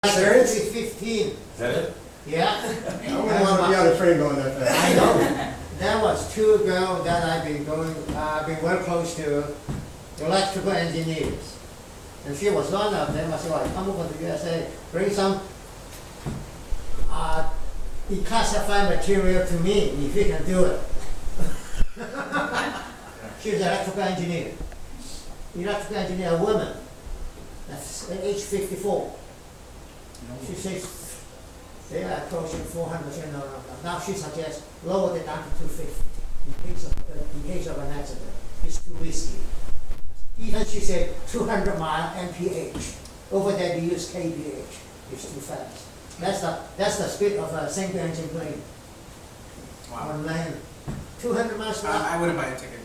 Serious? 15. Is that it? Yeah. I wouldn't want to be on a train going that fast. I know. There was two girls that I've been very close to, electrical engineers. And she was one of them. I said, well, come over to the USA, bring some declassified material to me if you can do it. She's an electrical engineer. Electrical engineer, a woman. That's age 54. She says they are approaching 400. Now she suggests lower it down to 250 in case of an accident. It's too risky. Even she said 200-mile mph. Over there they use kph. It's too fast. That's the speed of a single engine plane. Wow. On land. 200 miles per hour. I wouldn't buy a ticket.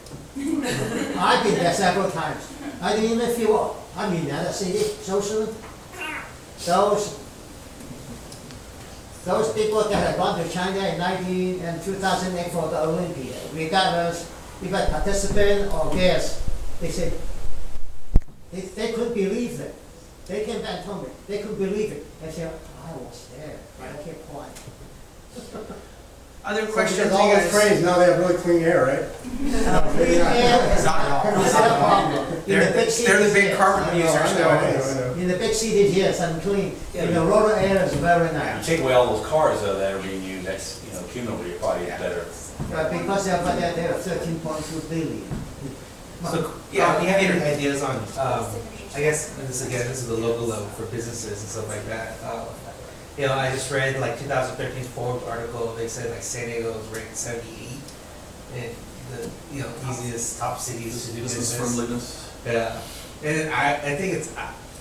I've been there several times. I didn't even feel up. I mean, the city, socially, those people that had gone to China in 2008 for the Olympiad, regardless if a participant or guest, they said they couldn't believe it. They came back and told me they couldn't believe it. I said, I was there, but I kept quiet. Other questions, Because you all those guys? trains, now they have really clean air, right? Clean air is not a problem. In the big They're the cities, big yes. carbon users I nowadays. know. In the big cities, yes, and clean. Yeah, In the rural areas, very nice. You take away all those cars that are being used, that's, cumulatively probably better. Because they're 13.2 billion. So, Yeah, do you have any yeah. ideas on, I guess, and this is the local level for businesses and stuff like that. I just read like 2013 Forbes article, they said like San Diego was ranked 78 in the, easiest top cities to do business. friendliness. Yeah, and I think it's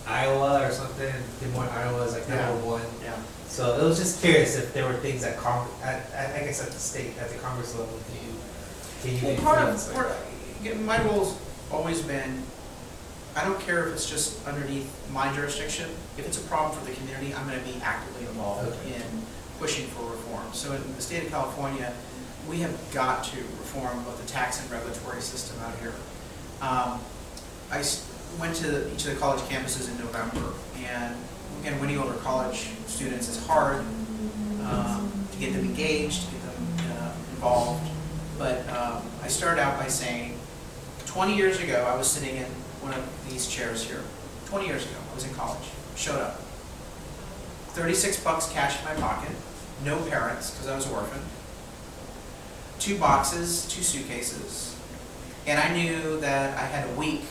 Iowa or something, Des Moines, Iowa is like number one. Yeah. So I was just curious if there were things at I guess at the state, at the Congress level, can you Well, influence? my role's always been, I don't care if it's just underneath my jurisdiction. If it's a problem for the community, I'm going to be actively involved in pushing for reform. So in the state of California, we have got to reform both the tax and regulatory system out here. Went to each of the college campuses in November, and again, winning over college students is hard to get them engaged, to get them involved. But I started out by saying, 20 years ago, I was sitting in one of these chairs here. 20 years ago, I was in college, showed up. $36 cash in my pocket, no parents, because I was orphaned. 2 boxes, 2 suitcases. And I knew that I had a week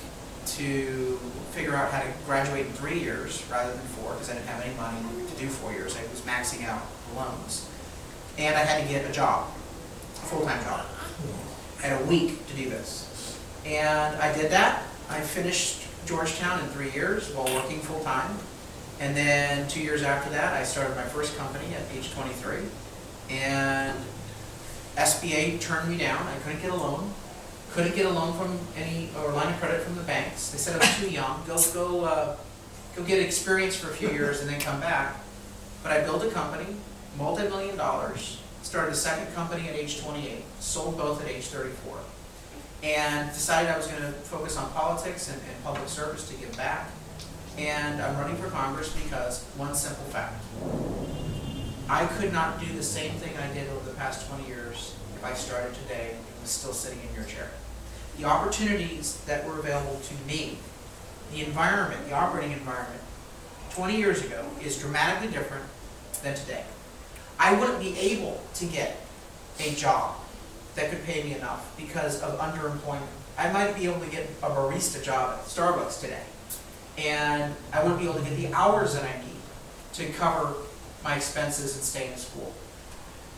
to figure out how to graduate in 3 years rather than 4, because I didn't have any money to do 4 years. I was maxing out the loans. And I had to get a job, a full-time job. I had a week to do this. And I did that. I finished Georgetown in 3 years while working full-time. And then 2 years after that, I started my first company at age 23. And SBA turned me down. I couldn't get a loan. Couldn't get a loan from or line of credit from the banks. They said I was too young. Go get experience for a few years and then come back. But I built a company, multi-million dollars. Started a second company at age 28. Sold both at age 34. And decided I was going to focus on politics and public service to give back. And I'm running for Congress because one simple fact. I could not do the same thing I did over the past 20 years if I started today and was still sitting in your chair. The opportunities that were available to me, the environment, the operating environment, 20 years ago is dramatically different than today. I wouldn't be able to get a job that could pay me enough because of underemployment. I might be able to get a barista job at Starbucks today, and I wouldn't be able to get the hours that I need to cover my expenses and stay in school.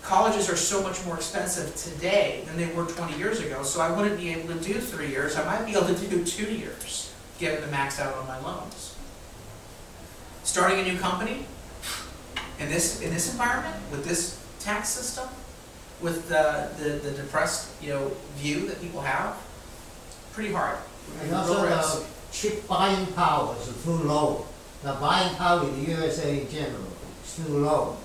Colleges are so much more expensive today than they were 20 years ago, so I wouldn't be able to do 3 years. I might be able to do 2 years, given the max out on my loans. Starting a new company in this environment, with this tax system, with the depressed view that people have, pretty hard. And also the cheap buying power is too low. The buying power in the USA in general is too low.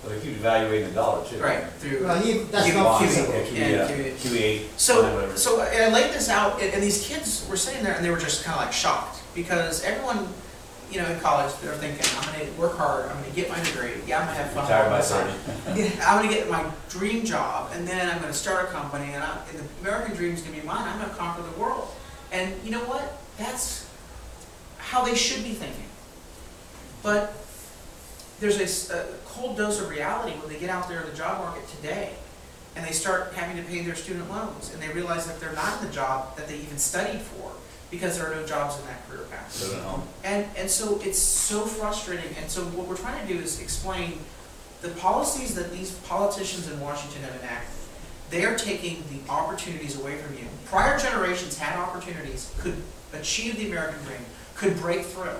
But they keep evaluating the dollar too. Right, through Well, that's QE. not Yeah, feasible. QE8. So I laid this out, and these kids were sitting there and they were just kind of like shocked, because everyone you know, in college, they're thinking, I'm gonna work hard, I'm gonna get my degree, yeah, I'm gonna have fun. Retired all by the time. 30. I'm gonna get my dream job, and then I'm gonna start a company, and the American dream is gonna be mine. I'm gonna conquer the world. And you know what? That's how they should be thinking. But there's a cold dose of reality when they get out there in the job market today, and they start having to pay their student loans, and they realize that they're not in the job that they even studied for, because there are no jobs in that career path. Living at home. And so it's so frustrating. And so what we're trying to do is explain the policies that these politicians in Washington have enacted. They are taking the opportunities away from you. Prior generations had opportunities, could achieve the American dream, could break through.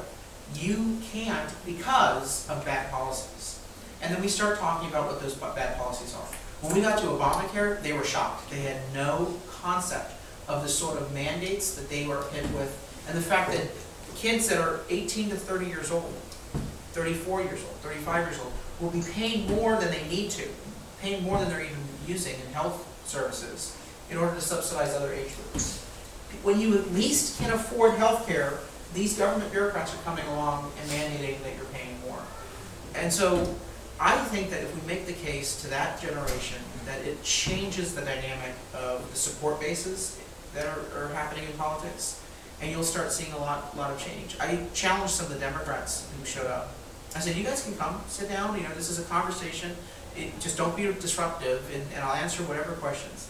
You can't because of bad policies. And then we start talking about what those bad policies are. When we got to Obamacare, they were shocked. They had no concept of the sort of mandates that they were hit with, and the fact that kids that are 18 to 30 years old, 34 years old, 35 years old, will be paying more than they need to, paying more than they're even using in health services in order to subsidize other age groups. When you at least can afford health care, these government bureaucrats are coming along and mandating that you're paying more. And so I think that if we make the case to that generation that it changes the dynamic of the support bases that are happening in politics, and you'll start seeing a lot of change. I challenged some of the Democrats who showed up. I said, you guys can come, sit down, you know, this is a conversation, just don't be disruptive, and I'll answer whatever questions.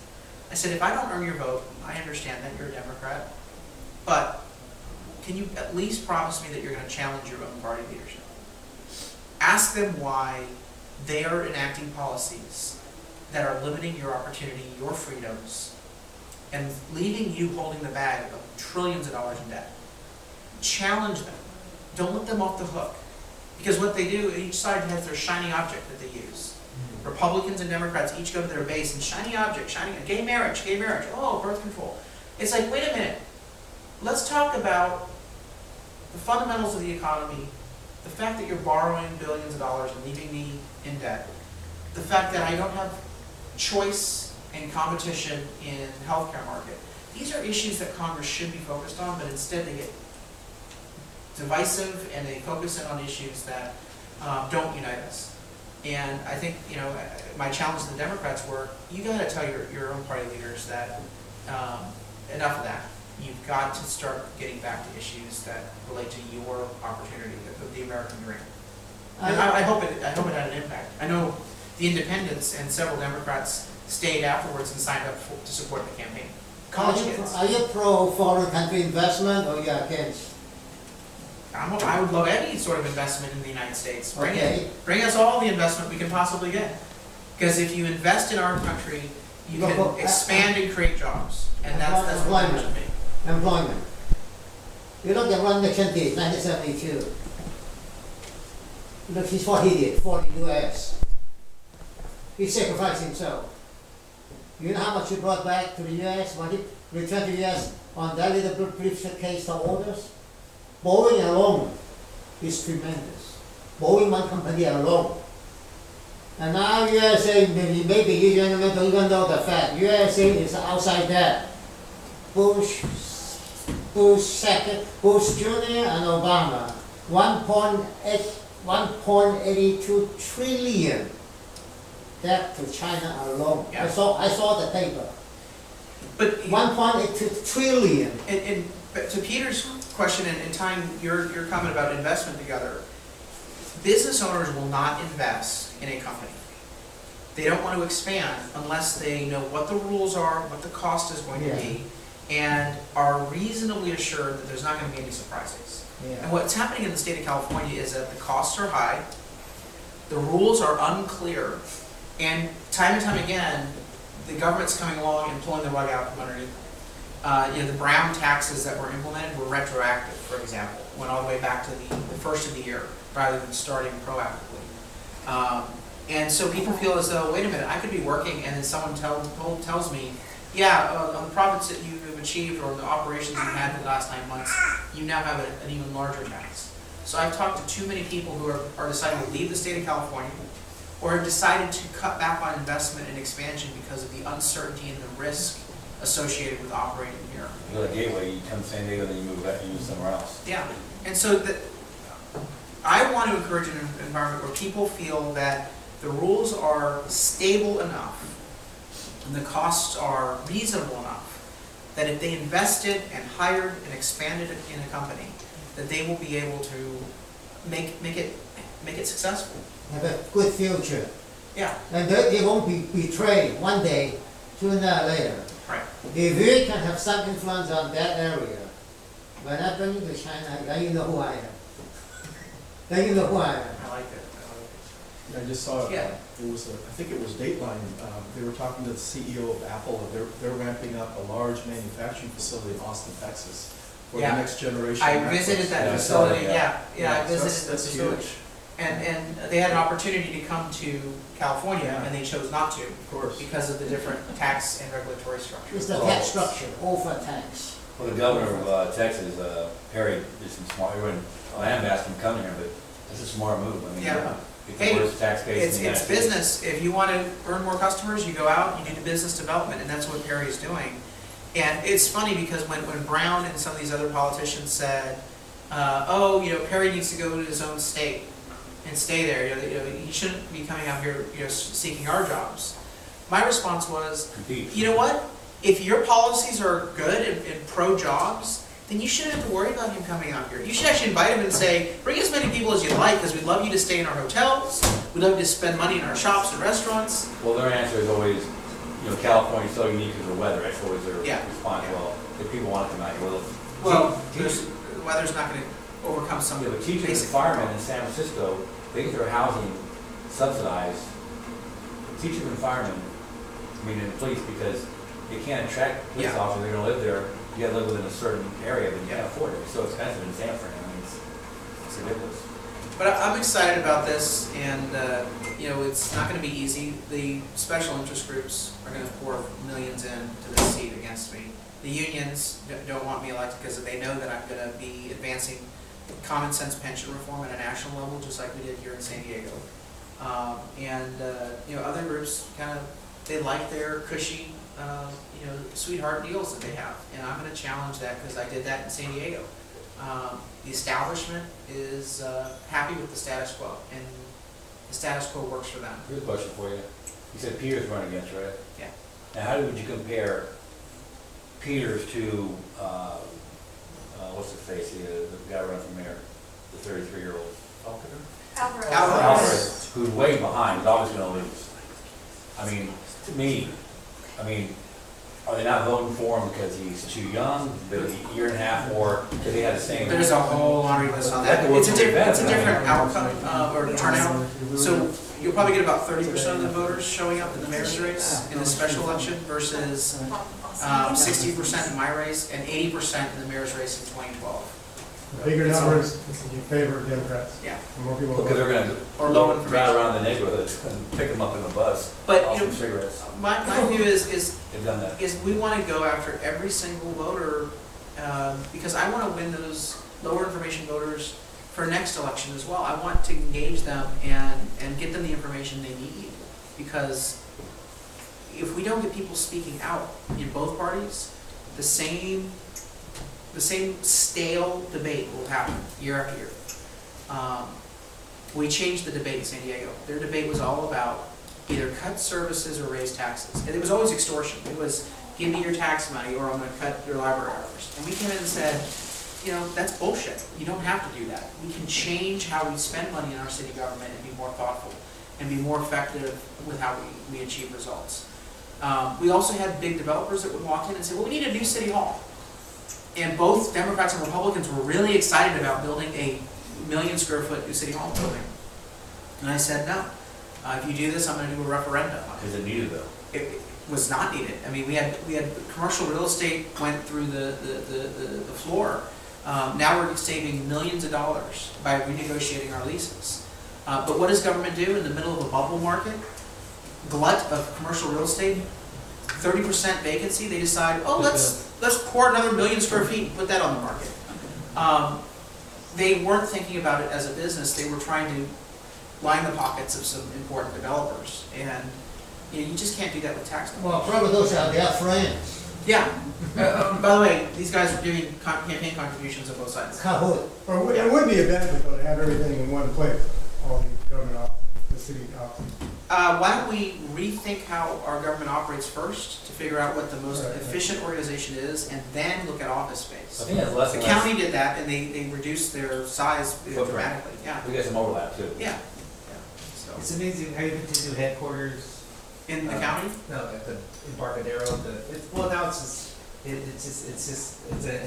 I said, if I don't earn your vote, I understand that you're a Democrat, but can you at least promise me that you're going to challenge your own party leadership? Ask them why they are enacting policies that are limiting your opportunity, your freedoms, and leaving you holding the bag of trillions of dollars in debt. Challenge them. Don't let them off the hook. Because what they do, each side has their shiny object that they use. Republicans and Democrats each go to their base and shiny object, gay marriage, oh, birth control. It's like, wait a minute. Let's talk about the fundamentals of the economy, the fact that you're borrowing billions of dollars and leaving me in debt, the fact that I don't have choice and competition in the healthcare market. These are issues that Congress should be focused on, but instead they get divisive and they focus in on issues that don't unite us. And I think, you know, my challenge to the Democrats were, you got to tell your own party leaders that enough of that. You've got to start getting back to issues that relate to your opportunity, the American dream. And I hope it had an impact. I know the independents and several Democrats stayed afterwards and signed up to support the campaign. College kids. Are you pro foreign country investment or you are against? I would love any sort of investment in the United States. Okay. Bring us all the investment we can possibly get. Because if you invest in our country, you can expand and create jobs. And that's what it should be. Employment. You look at Ron Nixon did, 1972. Look, he's what he did for the U.S. He sacrificed himself. You know how much he brought back to the U.S. when he returned to the U.S. on that little briefcase of orders? Boeing alone is tremendous. Boeing one company alone. And now USA, maybe you gentlemen don't even know the fact. USA is outside that. Bush Jr. and Obama, 1.82 trillion debt to China alone. Yeah. I saw the paper. But 1.82 trillion. And to Peter's question and tying your comment about investment together, business owners will not invest in a company. They don't want to expand unless they know what the rules are, what the cost is going to be, and are reasonably assured that there's not going to be any surprises. Yeah. And what's happening in the state of California is that the costs are high, the rules are unclear, and time again, the government's coming along and pulling the rug out from underneath them. The Brown taxes that were implemented were retroactive, for example, went all the way back to the first of the year rather than starting proactively. And so people feel as though, wait a minute, I could be working and then someone tells me, on the profits that you've achieved or the operations you've had for the last 9 months, you now have an even larger tax. So I've talked to too many people who are deciding to leave the state of California or have decided to cut back on investment and expansion because of the uncertainty and the risk associated with operating here. You go to Gateway, you come to San Diego, then you move back, you move somewhere else. Yeah, and so I want to encourage an environment where people feel that the rules are stable enough and the costs are reasonable enough that if they invested and hired and expanded in a company, that they will be able to make it successful. Have a good future. Yeah, And they won't be betrayed one day, sooner or later. right. If we can have some influence on that area, when I bring you to China, then you know who I am. Then you know who I am. I like it. I just saw, Yeah. it was, I think it was Dateline, they were talking to the CEO of Apple, and they're ramping up a large manufacturing facility in Austin, Texas, for the Yeah. next generation. I MacBooks. visited that Yeah, I saw facility, that, yeah, I so visited the that's facility. huge, And they had an opportunity to come to California, Yeah. and they chose not to of course. because of the different tax and regulatory It's structures. the tax structure, overtax. Well, the governor of Texas, Perry, did some smart, everyone, I am asking him to come here, but it's a smart move. I mean, Yeah. it's Hey, the worst tax base in It's the United States. business. If you want to earn more customers, you go out, you do the business development, and that's what Perry is doing. And it's funny because when Brown and some of these other politicians said, oh, Perry needs to go to his own state and stay there, he shouldn't be coming out here, seeking our jobs. My response was, Compete. you know what? If your policies are good and pro-jobs, then you shouldn't have to worry about him coming out here. You should actually invite him and say, bring as many people as you like, because we'd love you to stay in our hotels, we'd love you to spend money in our shops and restaurants. Well, their answer is always, California's so unique because of the weather, that's always their Yeah. response. Yeah. Well, if people want to come out here, Well, teachers, the weather's not going to overcome some yeah, of but the teachers and basic firemen in San Francisco, they get their housing subsidized. Teachers and firemen, and police, because you can't attract police Yeah. officers, they're gonna live there, you gotta live within a certain area, but you can't afford it, it's so expensive in San Fran, it's ridiculous. But I'm excited about this, and it's not going to be easy. The special interest groups are going to pour millions into this seat against me. The unions don't want me elected because they know that I'm going to be advancing common sense pension reform at a national level, just like we did here in San Diego. Other groups they like their cushy, sweetheart deals that they have, and I'm going to challenge that because I did that in San Diego. The establishment is happy with the status quo, and the status quo works for them. Here's a question for you. You said Peters run against, right? Yeah. Now, how would you compare Peters to, what's his face, the guy running for mayor, the 33-year-old? Alvarez. Alvarez, who's way behind, is always gonna lose. To me, are they not voting for him because he's too young, but a year and a half, or because he had the same? There's a whole laundry list on that. It's a different outcome or turnout. So you'll probably get about 30% of the voters showing up in the mayor's race in the special election versus 60% in my race and 80% in the mayor's race in 2012. Bigger numbers in favor of Democrats. Yeah. The more people Because they're vote. gonna Or low drive information. around the neighborhoods and pick them up in a bus, But off some cigarettes. my view is They've done that. we want to go after every single voter because I want to win those lower information voters for next election as well. I want to engage them and get them the information they need, because if we don't get people speaking out in both parties, the same stale debate will happen year after year. We changed the debate in San Diego. Their debate was all about either cut services or raise taxes. And it was always extortion. It was, give me your tax money or I'm going to cut your library hours. And we came in and said, that's bullshit. You don't have to do that. We can change how we spend money in our city government and be more thoughtful and be more effective with how we achieve results. We also had big developers that would walk in and say, well, we need a new city hall. And both Democrats and Republicans were really excited about building a 1 million square foot new city hall building. And I said, no. If you do this, I'm going to do a referendum on it. Because it needed though. It was not needed. We had commercial real estate went through the floor. Now we're saving millions of dollars by renegotiating our leases. But what does government do in the middle of a bubble market? Glut of commercial real estate, 30% vacancy. They decide, oh, let's pour another 1 million square feet and put that on the market. They weren't thinking about it as a business. They were trying to line the pockets of some important developers, and you just can't do that with tax dollars. Well, probably those are their friends. Yeah. By the way, these guys are giving campaign contributions on both sides. Kahoot. Or it would be a benefit though to have everything in one place, all the government the city offices. Why don't we rethink how our government operates first to figure out what the most Right. efficient organization is, and then look at office I space. think that's less The and less. county did that, and they reduced their size Footprint. dramatically. Yeah. We got some overlap too. Yeah. It's amazing how you get to do headquarters. In the county. No, at the, in Barcadero, well, now it's an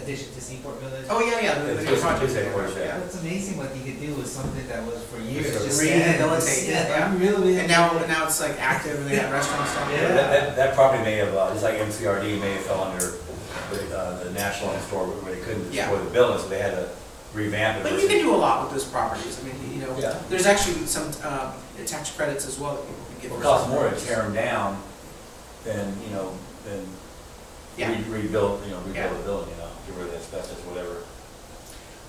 addition to Seaport Village. Oh yeah, yeah. It's The just- project. just headquarters, yeah. It's amazing what you could do with something that was for years Just just rehabilitate, yeah. really. And now it's like active, and they got restaurants stuff. Yeah. That property may have, just like MCRD may have fell under the National Historic, where they couldn't Yeah. destroy the building, so they had to revamp it. But you can do a lot with those properties. I mean, you know, Yeah. there's actually some tax credits as well that people can get. It for costs some more to properties. tear them down than, than Yeah. rebuild Yeah. the building, get rid of the asbestos, whatever.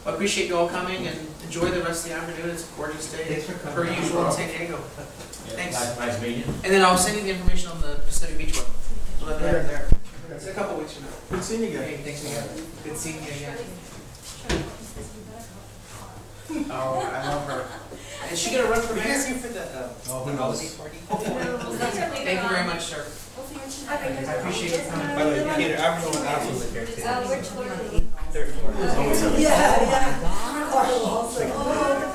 I appreciate you all coming and enjoy the rest of the afternoon. It's a gorgeous day, Thanks for coming. per usual in San Diego. Yeah, Thanks. Nice meeting you. And then I'll send you the information on the Pacific Beach one. We'll let that there. It's a couple weeks from now. Good seeing you again. Hey, thanks again. Good seeing you again. Oh, I love her. Is she gonna run for mayor? for the, Oh, who knows? party? Thank you very much, sir. I appreciate your time. By the way, Peter, everyone else was there too. We're touring. Third floor. Yeah, yeah. Carl also. Oh,